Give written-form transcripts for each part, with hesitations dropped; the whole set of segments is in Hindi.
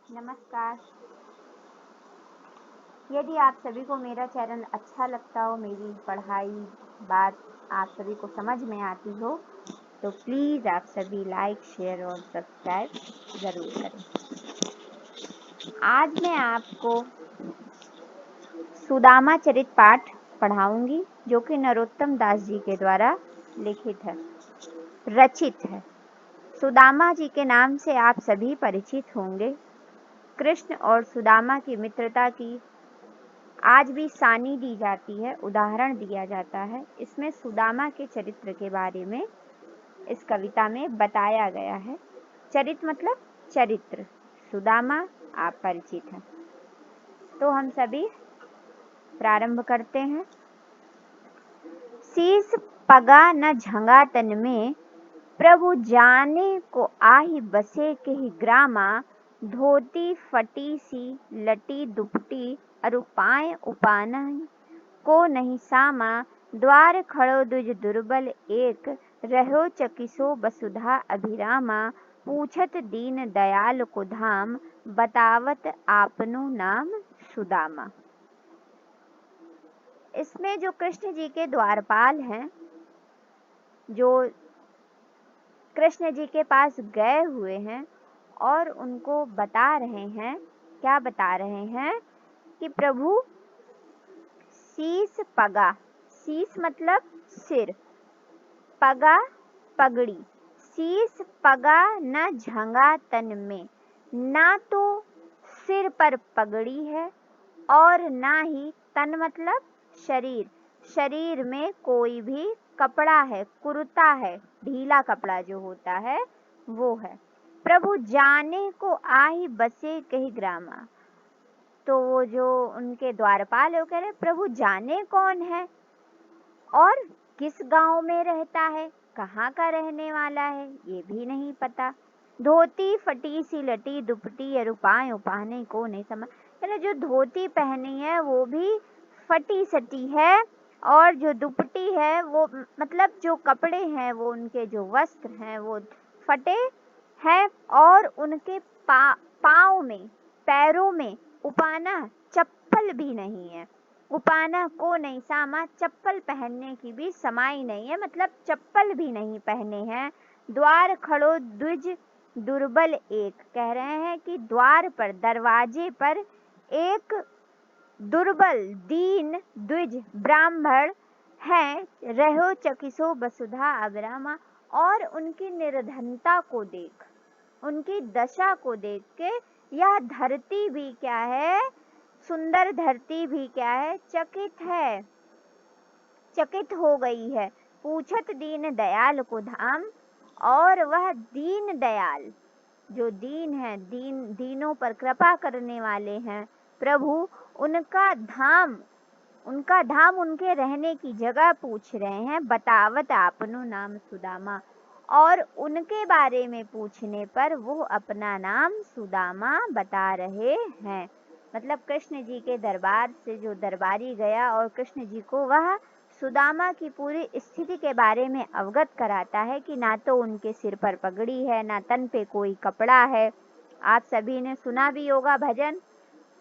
नमस्कार। यदि आप सभी को मेरा चैनल अच्छा लगता हो, मेरी पढ़ाई बात आप सभी को समझ में आती हो, तो प्लीज़ आप सभी लाइक, शेयर और सब्सक्राइब ज़रूर करें। आज मैं आपको सुदामा चरित पाठ पढ़ाऊंगी, जो कि नरोत्तम दास जी के द्वारा लिखित है, रचित है। सुदामा जी के नाम से आप सभी परिचित होंगे। कृष्ण और सुदामा की मित्रता की आज भी सानी दी जाती है, उदाहरण दिया जाता है। इसमें सुदामा के चरित्र के बारे में इस कविता में बताया गया है। चरित मतलब चरित्र। सुदामा आप परिचित हैं, तो हम सभी प्रारंभ करते हैं। शीस पगा न झंगा तन में, प्रभु जाने को आही बसे के ही ग्रामा। धोती फटी सी लटी दुपटी, अरु पाए उपाना को नहीं सामा। द्वार खड़ो दुज दुर्बल एक, रहो चकिसो वसुधा अभिरामा। पूछत दीन दयाल को धाम, बतावत आपनो नाम सुदामा। इसमें जो कृष्ण जी के द्वारपाल हैं, जो कृष्ण जी के पास गए हुए हैं और उनको बता रहे हैं, क्या बता रहे हैं कि प्रभु शीस पगा, शीस मतलब सिर, पगा पगड़ी, शीस पगा न झंगा तन में, ना तो सिर पर पगड़ी है और ना ही तन मतलब शरीर, शरीर में कोई भी कपड़ा है, कुर्ता है, ढीला कपड़ा जो होता है वो है। प्रभु जाने को आही बसे कही ग्रामा। तो वो जो उनके द्वारपाल है वो कह रहे प्रभु जाने कौन है और किस गांव में रहता है, कहाँ का रहने वाला है, ये भी नहीं पता। धोती फटी सी लटी दुपटी, अरुपाए उपाने को नहीं समझ। यानी जो धोती पहनी है वो भी फटी सटी है, और जो दुपटी है वो मतलब जो कपड़े हैं, वो उनके जो वस्त्र हैं वो फटे हैं, और उनके पाँव में, पैरों में उपाना, चप्पल भी नहीं है। उपाना को नहीं सामा, चप्पल पहनने की भी समाई नहीं है, मतलब चप्पल भी नहीं पहने हैं। द्वार खड़ो द्विज दुर्बल एक, कह रहे हैं कि द्वार पर, दरवाजे पर एक दुर्बल दीन द्विज ब्राह्मण है। रहो चकिसो वसुधा अबरामा। और उनकी निर्धनता को देख, उनकी दशा को देख के यह धरती भी क्या है, सुंदर धरती भी क्या है, चकित है, चकित हो गई है। पूछत दीन दयाल को धाम, और वह दीन दयाल, जो दीन है, दीनों पर कृपा करने वाले हैं प्रभु, उनका धाम, उनका धाम, उनके रहने की जगह पूछ रहे हैं। बतावत आपनो नाम सुदामा। और उनके बारे में पूछने पर वो अपना नाम सुदामा बता रहे हैं। मतलब कृष्ण जी के दरबार से जो दरबारी गया और कृष्ण जी को वह सुदामा की पूरी स्थिति के बारे में अवगत कराता है कि ना तो उनके सिर पर पगड़ी है, ना तन पे कोई कपड़ा है। आप सभी ने सुना भी होगा भजन,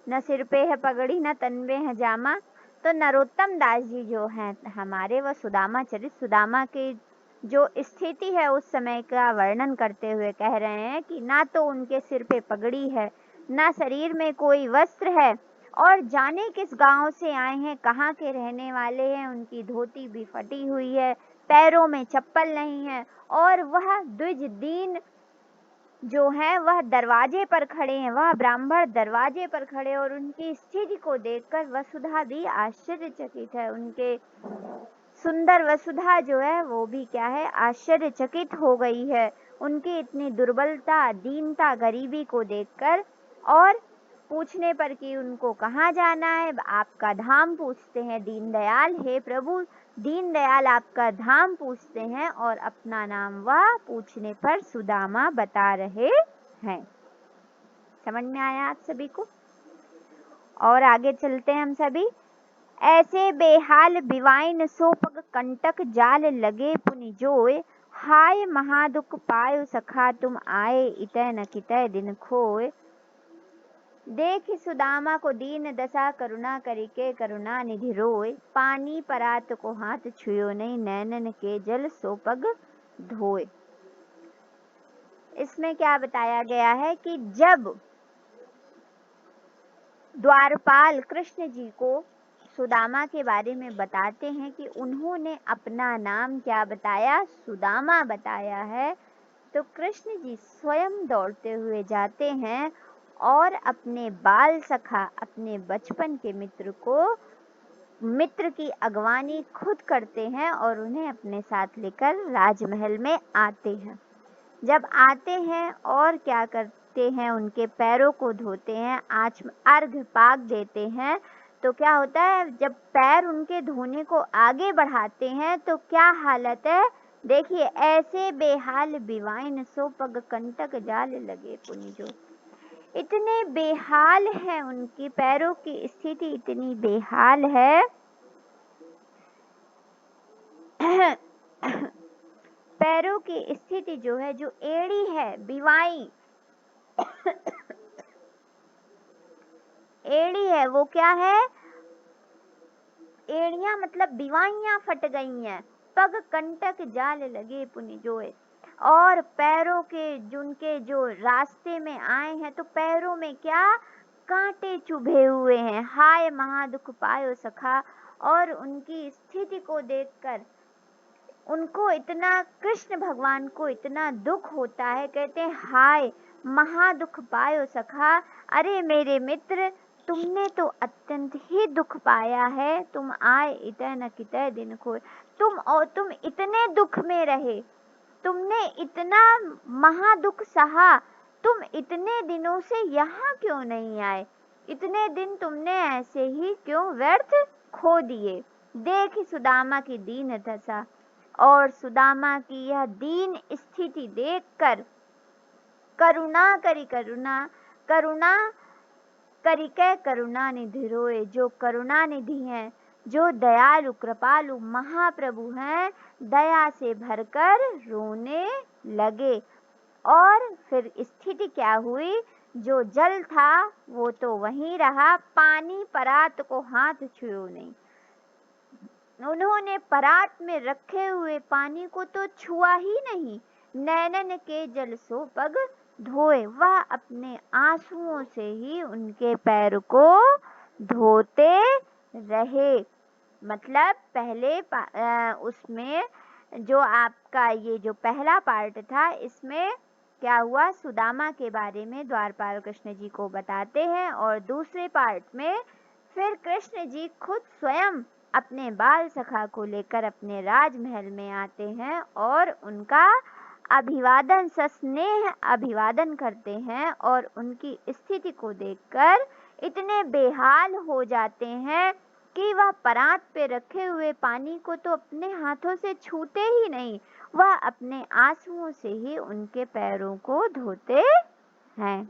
न सिर पे है पगड़ी न तन में है जामा। तो नरोत्तम दास जी जो हैं हमारे, वह सुदामा चरित, सुदामा की जो स्थिति है उस समय का वर्णन करते हुए कह रहे हैं कि ना तो उनके सिर पे पगड़ी है, ना शरीर में कोई वस्त्र है, और जाने किस गांव से आए हैं, कहाँ के रहने वाले हैं। उनकी धोती भी फटी हुई है, पैरों में चप्पल नहीं है, और वह द्विज दीन जो है वह दरवाजे पर खड़े हैं, वह ब्राह्मण दरवाजे पर खड़े, और उनकी स्थिति को देखकर वसुधा भी आश्चर्यचकित है। उनके सुंदर वसुधा जो है वो भी क्या है, आश्चर्यचकित हो गई है उनकी इतनी दुर्बलता, दीनता, गरीबी को देखकर। और पूछने पर कि उनको कहाँ जाना है, आपका धाम पूछते हैं, दीनदयाल हे प्रभु, दीनदयाल आपका धाम पूछते हैं, और अपना नाम वह पूछने पर सुदामा बता रहे हैं। समझ में आया आप सभी को? और आगे चलते हैं हम सभी। ऐसे बेहाल बिवाइन सो पग कंटक, जाल लगे पुनि जोय। हाय महादुख पायो सखा तुम आए, इतै न कितै दिन खोय। देख सुदामा को दीन दशा करुणा करिके करुणा निधि रोय, पानी परात को हाथ छुयो नहीं, नैनन के जल सो पग धोए। इसमें क्या बताया गया है कि जब द्वारपाल कृष्ण जी को सुदामा के बारे में बताते हैं कि उन्होंने अपना नाम क्या बताया, सुदामा बताया है, तो कृष्ण जी स्वयं दौड़ते हुए जाते हैं और अपने बाल सखा, अपने बचपन के मित्र की अगवानी खुद करते हैं और उन्हें अपने साथ लेकर राजमहल में आते हैं। जब आते हैं और क्या करते हैं, उनके पैरों को धोते हैं, अर्घ पाग देते हैं, तो क्या होता है, जब पैर उनके धोने को आगे बढ़ाते हैं तो क्या हालत है, देखिए, ऐसे बेहाल बिवाइन सो पग कंटक जाल लगे पुनिजो। इतने बेहाल हैं, उनकी पैरों की स्थिति इतनी बेहाल है पैरों की स्थिति जो है, जो एड़ी है, बिवाई एड़ी है, वो क्या है, एड़ियां मतलब बिवाइयां फट गई हैं। पग कंटक जाल लगे पुनिजोए, और पैरों के जिनके जो रास्ते में आए हैं तो पैरों में क्या कांटे चुभे हुए हैं। हाय महादुख पायो सखा, और उनकी स्थिति को देखकर उनको इतना, कृष्ण भगवान को इतना दुख होता है, कहते हैं हाय महादुख पायो सखा, अरे मेरे मित्र, तुमने तो अत्यंत ही दुख पाया है, तुम आए इतः न कितः दिन खोए, तुम इतने दुख में रहे, तुमने इतना महादुख सहा, तुम इतने दिनों से यहाँ क्यों नहीं आए, इतने दिन तुमने ऐसे ही क्यों व्यर्थ खो दिए। देख सुदामा की दीन दशा, और सुदामा की यह दीन स्थिति देखकर करुणा करिके करुणा निधि रोए, जो करुणा निधि हैं, जो दयालु कृपालु महाप्रभु हैं, दया से भरकर रोने लगे। और फिर स्थिति क्या हुई, जो जल था वो तो वहीं रहा, पानी परात को हाथ छुओ नहीं, उन्होंने परात में रखे हुए पानी को तो छुआ ही नहीं, नैनन के जल सो पग धोए, वह अपने आंसुओं से ही उनके पैर को धोते रहे। मतलब पहले उसमें जो आपका ये जो पहला पार्ट था, इसमें क्या हुआ, सुदामा के बारे में द्वारपाल कृष्ण जी को बताते हैं, और दूसरे पार्ट में फिर कृष्ण जी खुद स्वयं अपने बाल सखा को लेकर अपने राजमहल में आते हैं और उनका अभिवादन, सस्नेह अभिवादन करते हैं, और उनकी स्थिति को देखकर इतने बेहाल हो जाते हैं कि वह परात पे रखे हुए पानी को तो अपने हाथों से छूते ही नहीं, वह अपने आंसुओं से ही उनके पैरों को धोते हैं।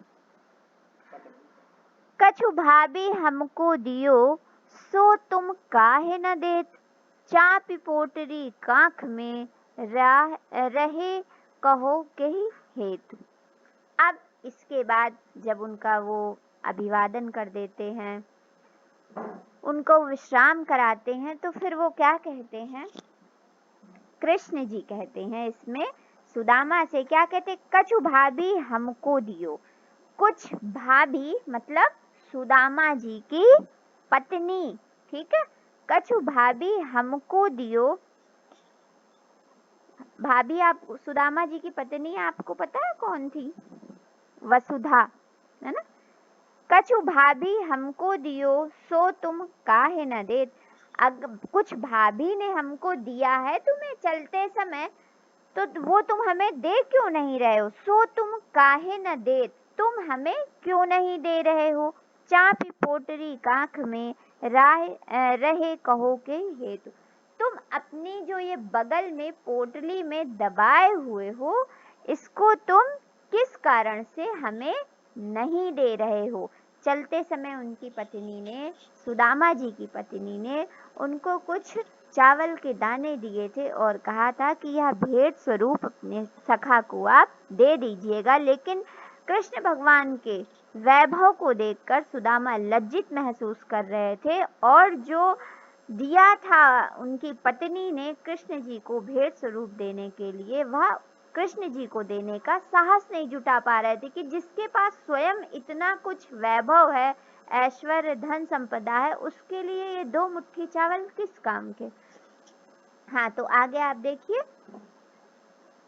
कछु भाभी हमको दियो, सो तुम काहे न देत, चापी पोटरी काख में रहे कहो के हेतु। अब इसके बाद जब उनका वो अभिवादन कर देते हैं, उनको विश्राम कराते हैं, तो फिर वो क्या कहते हैं, कृष्ण जी कहते हैं इसमें सुदामा से, क्या कहते, कछु भाभी हमको दियो। कुछ भाभी मतलब सुदामा जी की पत्नी, ठीक है, कछु भाभी हमको दियो। भाभी, आप सुदामा जी की पत्नी आपको पता है कौन थी, वसुधा, है ना। कछु भाभी हमको दियो, सो तुम काहे न देत, कुछ भाभी ने हमको दिया है तुम्हें चलते समय, तो वो तुम हमें दे क्यों नहीं रहे हो, सो तुम काहे न देत, तुम हमें क्यों नहीं दे रहे हो, चापी पोटरी काख में रहे कहो के हेतु, तुम अपनी जो ये बगल में पोटली में दबाए हुए हो, इसको तुम किस कारण से हमें नहीं दे रहे हो। चलते समय उनकी पत्नी ने, सुदामा जी की पत्नी ने उनको कुछ चावल के दाने दिए थे और कहा था कि यह भेंट स्वरूप अपने सखा को आप दे दीजिएगा, लेकिन कृष्ण भगवान के वैभव को देखकर सुदामा लज्जित महसूस कर रहे थे और जो दिया था उनकी पत्नी ने कृष्ण जी को भेंट स्वरूप देने के लिए, वह कृष्ण जी को देने का साहस नहीं जुटा पा रहे थे कि जिसके पास स्वयं इतना कुछ वैभव है, ऐश्वर्य, धन संपदा है, उसके लिए ये 2 मुट्ठी चावल किस काम के। हाँ, तो आगे आप देखिए,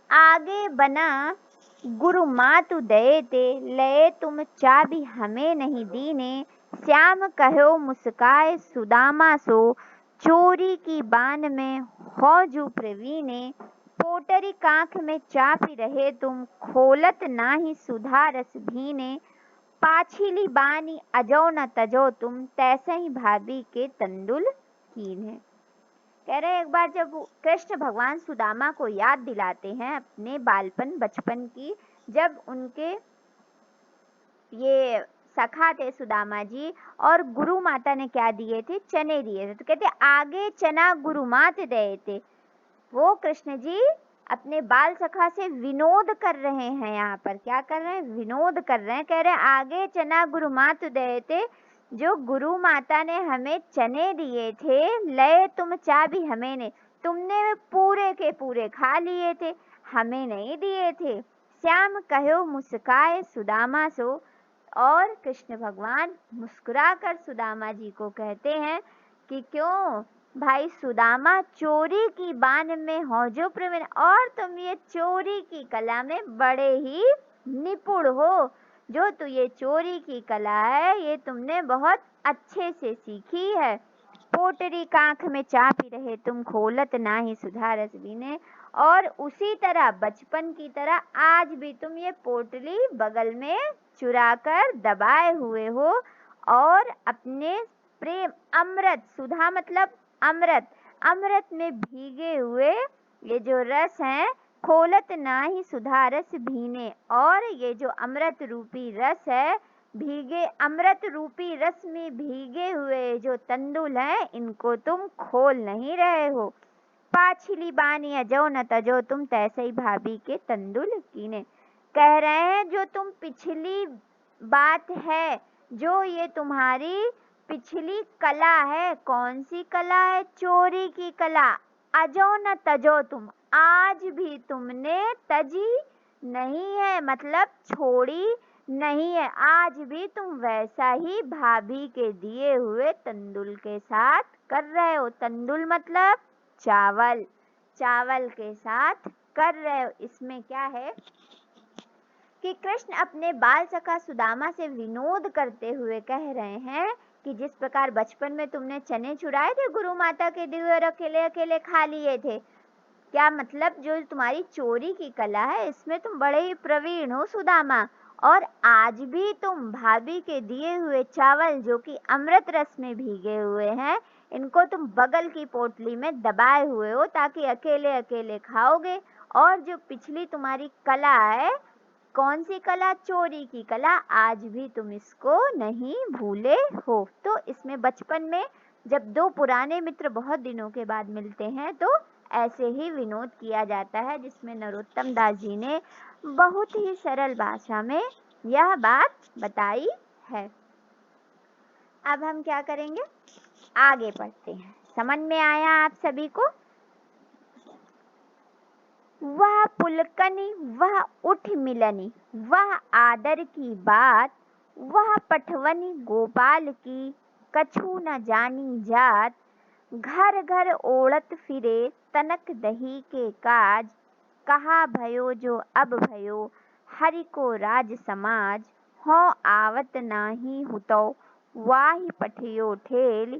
आगे बना गुरु मातु दये ते, लये तुम चाबी हमें नहीं दीने। श्याम कहो मुस्काए सुदामा सो, चोरी की बान में हौजू प्रवीणे। पोटरी कांख में चापी रहे तुम, खोलत नाही सुधा रस भीने। पाछिली बानी अजो न तजो तुम, तैसे ही भाभी के तंदुल कीन्हे। कह रहे एक बार जब कृष्ण भगवान सुदामा को याद दिलाते हैं अपने बालपन बचपन की, जब उनके ये सखा थे सुदामा जी और गुरु माता ने क्या दिए थे, चने दिए थे, तो कहते आगे चना गुरु मात दे थे। वो कृष्ण जी अपने बाल सखा से विनोद कर रहे हैं, यहाँ पर क्या कर रहे हैं, विनोद कर रहे हैं। कह रहे आगे चना गुरु मात दे थे, जो गुरु माता ने हमें चने दिए थे, लय तुम चाबी हमें ने, तुमने पूरे के पूरे खा लिए थे, हमें नहीं दिए थे। श्याम कहो मुस्काए सुदामा सो, और कृष्ण भगवान मुस्कुराकर सुदामा जी को कहते हैं कि क्यों भाई सुदामा, चोरी की बान में हौजो प्रवीण, और तुम ये चोरी की कला में बड़े ही निपुण हो। जो तू ये चोरी की कला है, ये तुमने बहुत अच्छे से सीखी है। पोटरी कांख में चापी रहे तुम, खोलत नाही सुधा रस भीने। और उसी तरह बचपन की तरह आज भी तुम ये पोटली बगल में चुराकर दबाए हुए हो और अपने प्रेम अमृत, सुधा मतलब अमृत, अमृत में भीगे हुए ये जो रस है, खोलत नाही सुधा रस भीने, और ये जो अमृत रूपी रस है, भीगे अमृत रूपी रस में भीगे हुए जो तंदुल हैं, इनको तुम खोल नहीं रहे हो। पाछिली बानी अजो न तजो तुम, तैसे ही भाभी के तंदुल कीने। कह रहे हैं जो तुम पिछली बात है, जो ये तुम्हारी पिछली कला है, कौन सी कला है, चोरी की कला, अजो न तजो तुम, आज भी तुमने तजी नहीं है, मतलब छोड़ी नहीं है, आज भी तुम वैसा ही भाभी के दिए हुए तंदुल के साथ कर रहे हो। तंदुल मतलब चावल, चावल के साथ कर रहे हो। इसमें क्या है कि कृष्ण अपने बाल सखा सुदामा से विनोद करते हुए कह रहे हैं कि जिस प्रकार बचपन में तुमने चने चुराए थे, गुरु माता के दिए और अकेले अकेले खा लिए थे, क्या मतलब जो तुम्हारी चोरी की कला है, इसमें तुम बड़े ही प्रवीण हो सुदामा, और आज भी तुम भाभी के दिए हुए चावल जो कि अमृत रस में भीगे हुए हैं, इनको तुम बगल की पोटली में दबाए हुए हो ताकि अकेले अकेले खाओगे। और जो पिछली तुम्हारी कला है, कौन सी कला, चोरी की कला, आज भी तुम इसको नहीं भूले हो। तो इसमें बचपन में जब 2 पुराने मित्र बहुत दिनों के बाद मिलते हैं तो ऐसे ही विनोद किया जाता है, जिसमें नरोत्तम दास जी ने बहुत ही सरल भाषा में यह बात बताई है। अब हम क्या करेंगे, आगे पढ़ते हैं। समझ में आया आप सभी को? वह पुलकनी, वह उठ मिलनी, वह आदर की बात, वह पठवनी गोपाल की, कछु न जानी जात। घर घर ओढ़त फिरे तनक दही के काज, कहा भयो जो अब भयो हरि को राज समाज। हो आवत नाही हुतो वाही पठियो ठेल,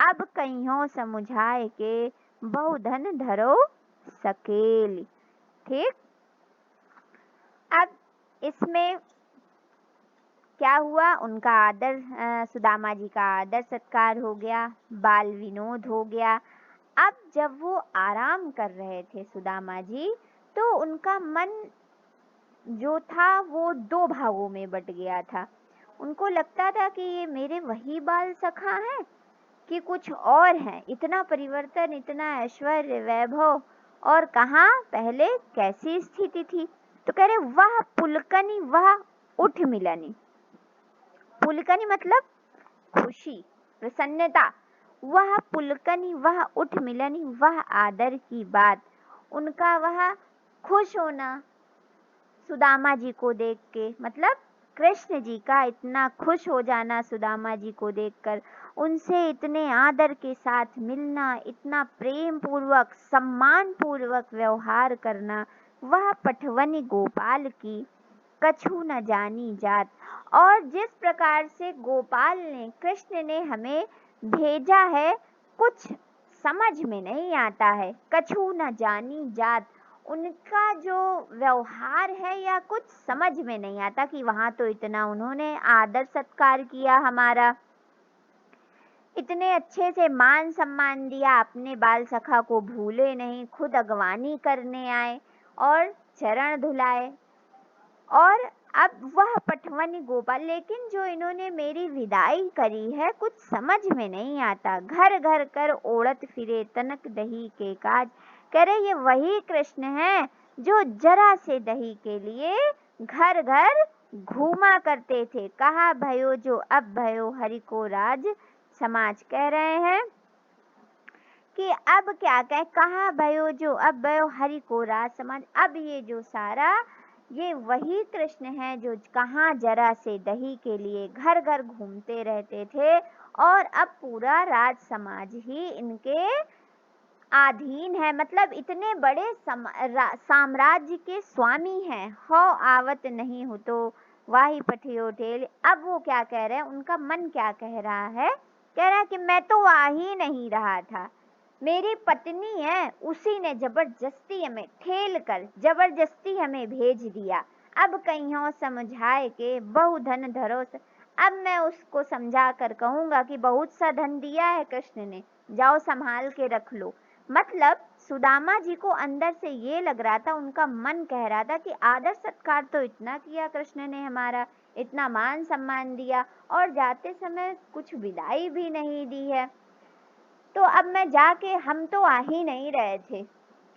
अब कहियो समुझाए के बहुधन धरो सकेल। ठीक, अब इसमें क्या हुआ, उनका आदर, सुदामा जी का आदर सत्कार हो गया, बाल विनोद हो गया। अब जब वो आराम कर रहे थे सुदामा जी, तो उनका मन जो था वो 2 भागों में बट गया था। उनको लगता था कि ये मेरे वही बाल सखा हैं कि कुछ और हैं, इतना परिवर्तन, इतना ऐश्वर्य वैभव, और कहाँ पहले कैसी स्थिति थी। तो कह रहे वह पुलकनी, वह उठ मिलनी, पुलकनी मतलब खुशी, प्रसन्नता। वह पुलकनी, वह उठ मिलनी, वह आदर की बात, उनका वह खुश होना सुदामा जी को देख के, मतलब कृष्ण जी का इतना खुश हो जाना सुदामा जी को देखकर, उनसे इतने आदर के साथ मिलना, इतना प्रेम पूर्वक सम्मान पूर्वक व्यवहार करना, वह पटवनी गोपाल की कछु न जानी जात। और जिस प्रकार से गोपाल ने, कृष्ण ने हमें भेजा है, कुछ समझ में नहीं आता है, कछु न जानी जात, उनका जो व्यवहार है या कुछ समझ में नहीं आता कि वहां तो इतना उन्होंने आदर सत्कार किया हमारा, इतने अच्छे से मान सम्मान दिया, अपने बाल सखा को भूले नहीं, खुद अगवानी करने आए और चरण धुलाए। और अब वह पटवनी गोपाल, लेकिन जो इन्होंने मेरी विदाई करी है, कुछ समझ में नहीं आता, घर घर कर ओढ़त फिरे तनक दही के काज। कह रहे ये वही कृष्ण हैं जो जरा से दही के लिए घर घर घूमा करते थे। कहा भयो जो अब भयो हरि को राज, समाज कह रहे हैं कि अब क्या कहे, कहा भयो जो अब भयो हरि को राज समाज। अब ये जो सारा, ये वही कृष्ण हैं जो कहाँ जरा से दही के लिए घर घर घूमते रहते थे, और अब पूरा राज समाज ही इनके अधीन है, मतलब इतने बड़े साम्राज्य के स्वामी हैं। हो आवत नहीं हो तो वाही पठियो टेल। अब वो क्या कह रहे हैं, उनका मन क्या कह रहा है, कह रहा है कि मैं तो आ ही नहीं रहा था, मेरी पत्नी है, उसी ने जबरदस्ती हमें ठेल कर जबरदस्ती हमें भेज दिया। अब कहीं समझाए के बहु धन धरो। अब मैं उसको समझा कर कहूंगा कि बहुत सा धन दिया है कृष्ण ने, जाओ संभाल के रख लो। मतलब सुदामा जी को अंदर से ये लग रहा था, उनका मन कह रहा था कि आदर सत्कार तो इतना किया कृष्ण ने हमारा, इतना मान सम्मान दिया, और जाते समय कुछ विदाई भी नहीं दी है, तो अब मैं जाके, हम तो आ ही नहीं रहे थे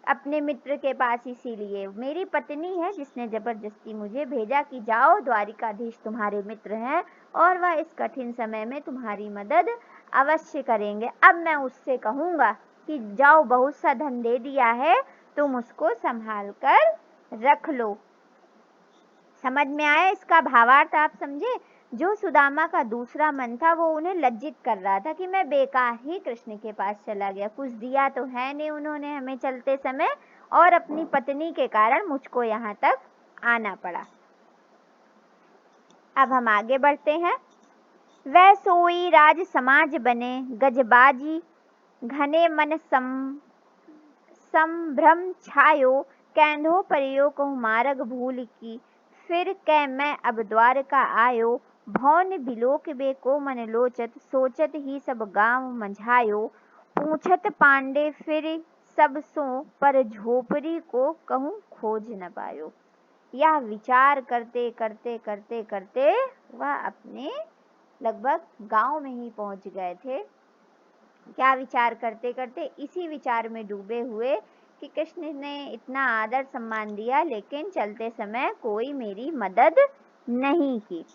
अपने मित्र के पास, इसीलिए मेरी पत्नी है जिसने जबरदस्ती मुझे भेजा कि जाओ, द्वारिकाधीश तुम्हारे मित्र हैं और वह इस कठिन समय में तुम्हारी मदद अवश्य करेंगे। अब मैं उससे कहूंगा कि जाओ, बहुत सा धन दे दिया है, तुम उसको संभाल कर रख लो। समझ में आया इसका भावार्थ, आप समझे। जो सुदामा का दूसरा मन था वो उन्हें लज्जित कर रहा था कि मैं बेकार ही कृष्ण के पास चला गया, कुछ दिया तो है नहीं उन्होंने हमें चलते समय, और अपनी पत्नी के कारण मुझको यहाँ तक आना पड़ा। अब हम आगे बढ़ते हैं। वह सोई राज समाज बने, गजबाजी घने मन संभ्रम छायो, कैंधो परियो कहूँ मार्ग भूल की, फिर कै मैं अब द्वारका आयो, भौन बिलोक बे को मन लोचत, सोचत ही सब गांव मंझायो, पूछत पांडे फिर सब सो, पर झोपड़ी को कहूँ खोज न पायो। यह विचार करते करते करते करते वह अपने लगभग गांव में ही पहुंच गए थे। क्या विचार करते करते, इसी विचार में डूबे हुए कि कृष्ण ने इतना आदर सम्मान दिया, लेकिन चलते समय कोई मेरी मदद नहीं की।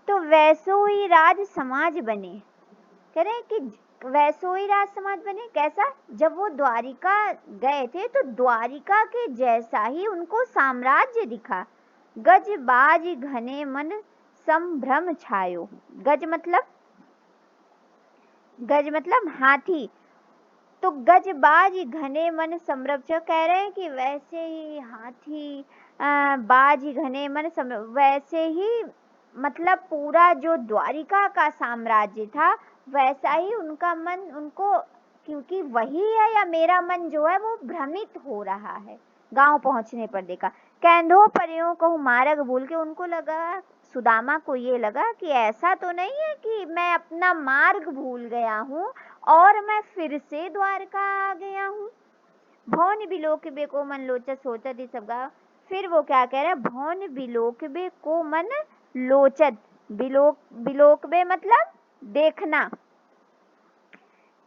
तो वैसो ही राज समाज बने, कह रहे हैं कि वैसो ही राज समाज बने। कैसा, जब वो द्वारिका गए थे तो द्वारिका के जैसा ही उनको साम्राज्य दिखा। गज बाज घने मन संभ्रम छायो। गज मतलब हाथी, तो गजबाज घने मन संभ्रम, कह रहे हैं कि वैसे ही हाथी बाज घने मन संभ्रम, वैसे ही मतलब पूरा जो द्वारिका का साम्राज्य था वैसा ही उनका मन, उनको, क्योंकि वही है, या मेरा मन जो है वो भ्रमित हो रहा है। गांव पहुंचने पर देखा, कैंधो परियों कहूँ मार्ग भूल के, उनको लगा, सुदामा को ये लगा कि ऐसा तो नहीं है कि मैं अपना मार्ग भूल गया हूँ और मैं फिर से द्वारका आ गया हूँ। भौन बिलोक बे को मन लोचत, सोचत ही सब गाँव। फिर वो क्या कह रहे हैं, भौन बिलोक बे को मन लोचत, बिलोक बे मतलब देखना,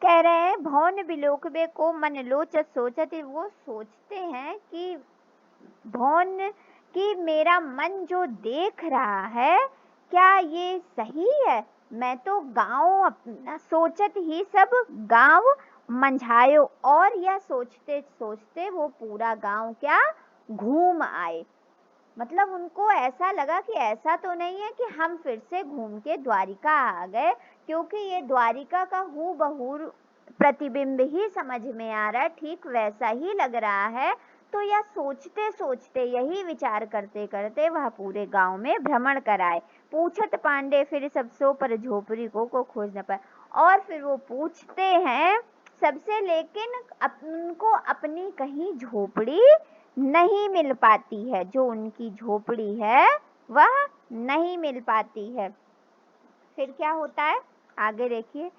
कह रहे हैं भौन बिलोक बे को मन लोचत सोचत, वो सोचते हैं कि भौन, कि मेरा मन जो देख रहा है क्या ये सही है? मैं तो गाँव अपना सोचत ही सब गाँव मंझायो। और यह सोचते सोचते वो पूरा गाँव क्या घूम आए। मतलब उनको ऐसा लगा कि ऐसा तो नहीं है कि हम फिर से घूम के द्वारिका आ गए, क्योंकि ये द्वारिका का हूबहू प्रतिबिंब ही समझ में आ रहा है, ठीक वैसा ही लग रहा है। तो यह सोचते सोचते, यही विचार करते करते वह पूरे गांव में भ्रमण कराए। पूछत पांडे फिर सब सो पर झोपड़ी को खोज न पाए। और फिर वो पूछते हैं सबसे, लेकिन उनको अपनी कहीं झोपड़ी नहीं मिल पाती है। जो उनकी झोपड़ी है वह नहीं मिल पाती है। फिर क्या होता है आगे देखिए।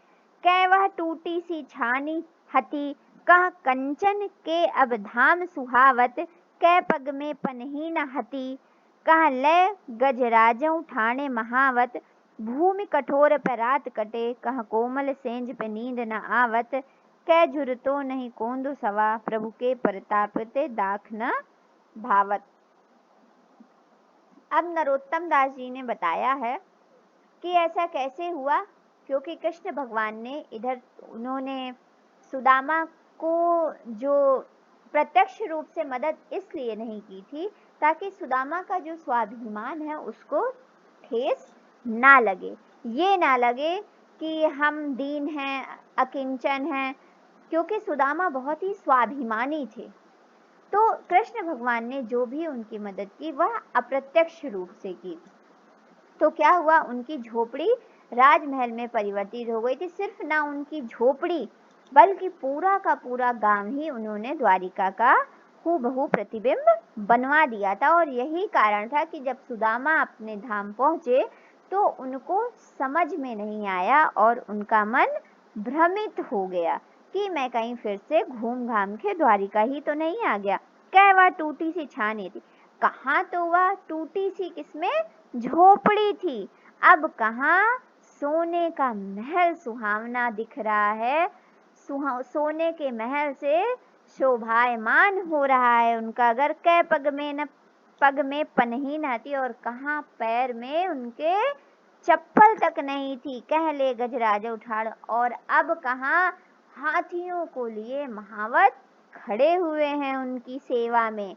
कै वह टूटी सी छानी हती, कह कंचन के अब धाम सुहावत, कै पग में पनही न हती, कह लय गजराजों ठाणे महावत, भूमि कठोर पे रात कटे, कह कोमल सेंज पे नींद न आवत, कै जुरतो नहीं कोंदु सवा, प्रभु के प्रताप ते दाख न भावत। अब नरोत्तम दास जी ने बताया है कि ऐसा कैसे हुआ, क्योंकि कृष्ण भगवान ने इधर उन्होंने सुदामा को जो प्रत्यक्ष रूप से मदद इसलिए नहीं की थी ताकि सुदामा का जो स्वाभिमान है उसको ठेस ना लगे, ये ना लगे कि हम दीन हैं, अकिंचन हैं, क्योंकि सुदामा बहुत ही स्वाभिमानी थे। तो कृष्ण भगवान ने जो भी उनकी मदद की वह अप्रत्यक्ष रूप से की। तो क्या हुआ, उनकी झोपड़ी राजमहल में परिवर्तित हो गई थी। सिर्फ ना उनकी झोपड़ी बल्कि पूरा का पूरा गांव ही उन्होंने द्वारिका का हूबहू प्रतिबिंब बनवा दिया था। और यही कारण था कि जब सुदामा अपने धाम पहुंचे तो उनको समझ में नहीं आया और उनका मन भ्रमित हो गया कि मैं कहीं फिर से घूम घाम के द्वारिका ही तो नहीं आ गया। क्या वह टूटी सी छानी थी, कहाँ तो वह टूटी सी किसमें झोपड़ी थी, अब कहाँ सोने का महल सुहावना दिख रहा है। सोने के महल से शोभायमान हो रहा है उनका घर। कै पग में पनही न थी, और कहाँ पैर में उनके चप्पल तक नहीं थी। कह ले गजराज उठाड़, और अब कहाँ हाथियों को लिए महावत खड़े हुए हैं उनकी सेवा में।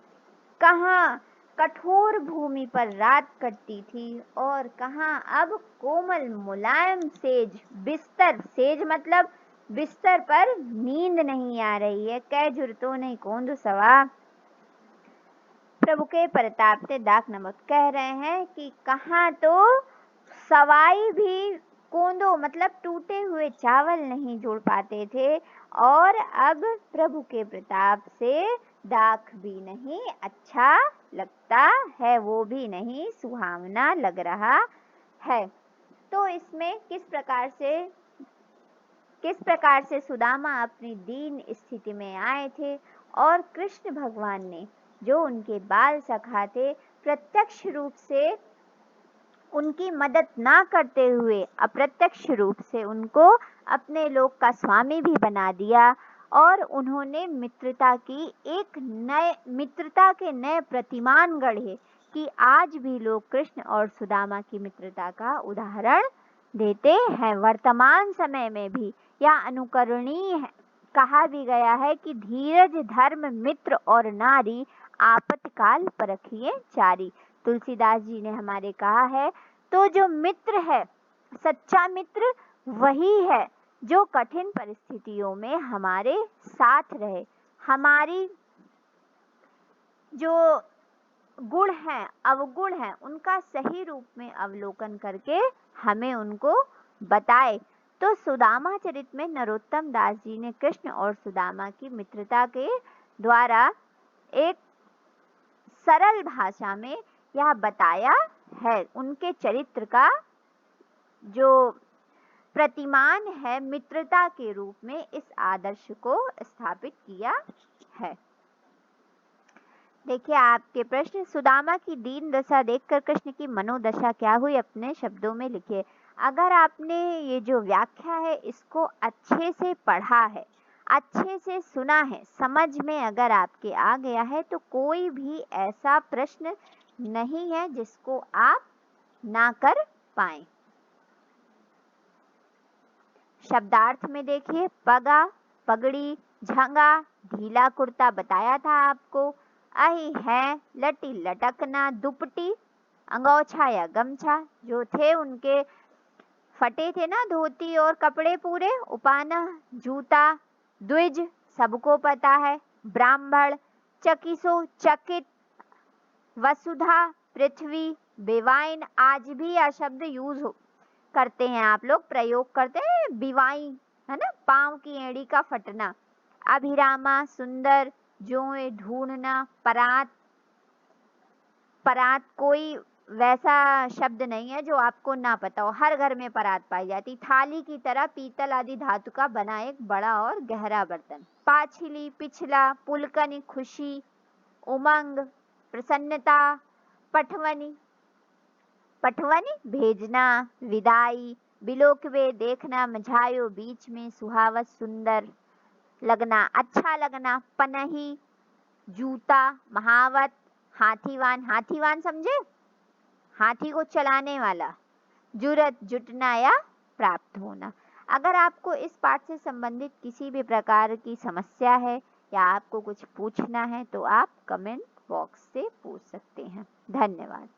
कहाँ कठोर भूमि पर रात कटती थी, और कहाँ अब कोमल मुलायम सेज बिस्तर, सेज मतलब बिस्तर पर नींद नहीं आ रही है। कै जुरतो नहीं कोंदु सवा, प्रभु के प्रताप से दाख नमक। कह रहे हैं कि कहाँ तो सवाई भी कोंदो मतलब टूटे हुए चावल नहीं जोड़ पाते थे, और अब प्रभु के प्रताप से दाख भी नहीं अच्छा लगता है, वो भी नहीं सुहावना लग रहा है। तो इसमें किस प्रकार से सुदामा अपनी दीन स्थिति में आए थे, और कृष्ण भगवान ने जो उनके बाल सखा थे प्रत्यक्ष रूप से उनकी मदद ना करते हुए अप्रत्यक्ष रूप से उनको अपने लोक का स्वामी भी बना दिया, और उन्होंने मित्रता के नए प्रतिमान गढ़े कि आज भी लोग कृष्ण और सुदामा की मित्रता का उदाहरण देते हैं। वर्तमान समय में भी यह अनुकरणीय है। कहा भी गया है कि धीरज धर्म मित्र और नारी, आपतकाल परखिए चारी। तुलसीदास जी ने हमारे कहा है, तो जो मित्र है, सच्चा मित्र वही है जो कठिन परिस्थितियों में हमारे साथ रहे, हमारी जो गुण हैं, अवगुण हैं, उनका सही रूप में अवलोकन करके हमें उनको बताए। तो सुदामा चरित में नरोत्तम दास जी ने कृष्ण और सुदामा की मित्रता के द्वारा एक सरल भाषा में यह बताया है। उनके चरित्र का जो प्रतिमान है मित्रता के रूप में, इस आदर्श को स्थापित किया है। देखिए आपके प्रश्न, सुदामा की दीन दशा देखकर कृष्ण की मनोदशा क्या हुई, अपने शब्दों में लिखिए। अगर आपने ये जो व्याख्या है इसको अच्छे से पढ़ा है, अच्छे से सुना है, समझ में अगर आपके आ गया है, तो कोई भी ऐसा प्रश्न नहीं है जिसको आप ना कर पाएं। शब्दार्थ में देखिए, पगा, पगड़ी, झंगा, ढीला कुर्ता बताया था आपको। अही है, लटी लटकना, दुपटी, अंगोछा या गमछा, जो थे उनके फटे थे ना धोती और कपड़े पूरे। उपाना, जूता, द्विज सबको पता है। ब्राह्मण, चकिसो, चकित, वसुधा, पृथ्वी, बेवाइन, आज भी यह शब्द यूज करते हैं, आप लोग प्रयोग करते हैं। बिवाई है ना, पांव की एड़ी का फटना। अभिरामा, सुंदर, जोए, ढूंढना। परात, परात कोई वैसा शब्द नहीं है जो आपको ना पता हो, हर घर में परात पाई जाती। थाली की तरह पीतल आदि धातु का बना एक बड़ा और गहरा बर्तन। पाछिली, पिछला, पुलकनी, खुशी, उमंग, प्रसन्नता। पटवनी, पटवनी भेजना, विदाई। बिलोकवे, देखना, मझायो, बीच में, सुहावत, सुंदर लगना, अच्छा लगना। पनही, जूता, महावत। हाथीवान, हाथीवान समझे, हाथी को चलाने वाला। जुरत, जुटना या प्राप्त होना। अगर आपको इस पाठ से संबंधित किसी भी प्रकार की समस्या है या आपको कुछ पूछना है तो आप कमेंट बॉक्स से पूछ सकते हैं। धन्यवाद।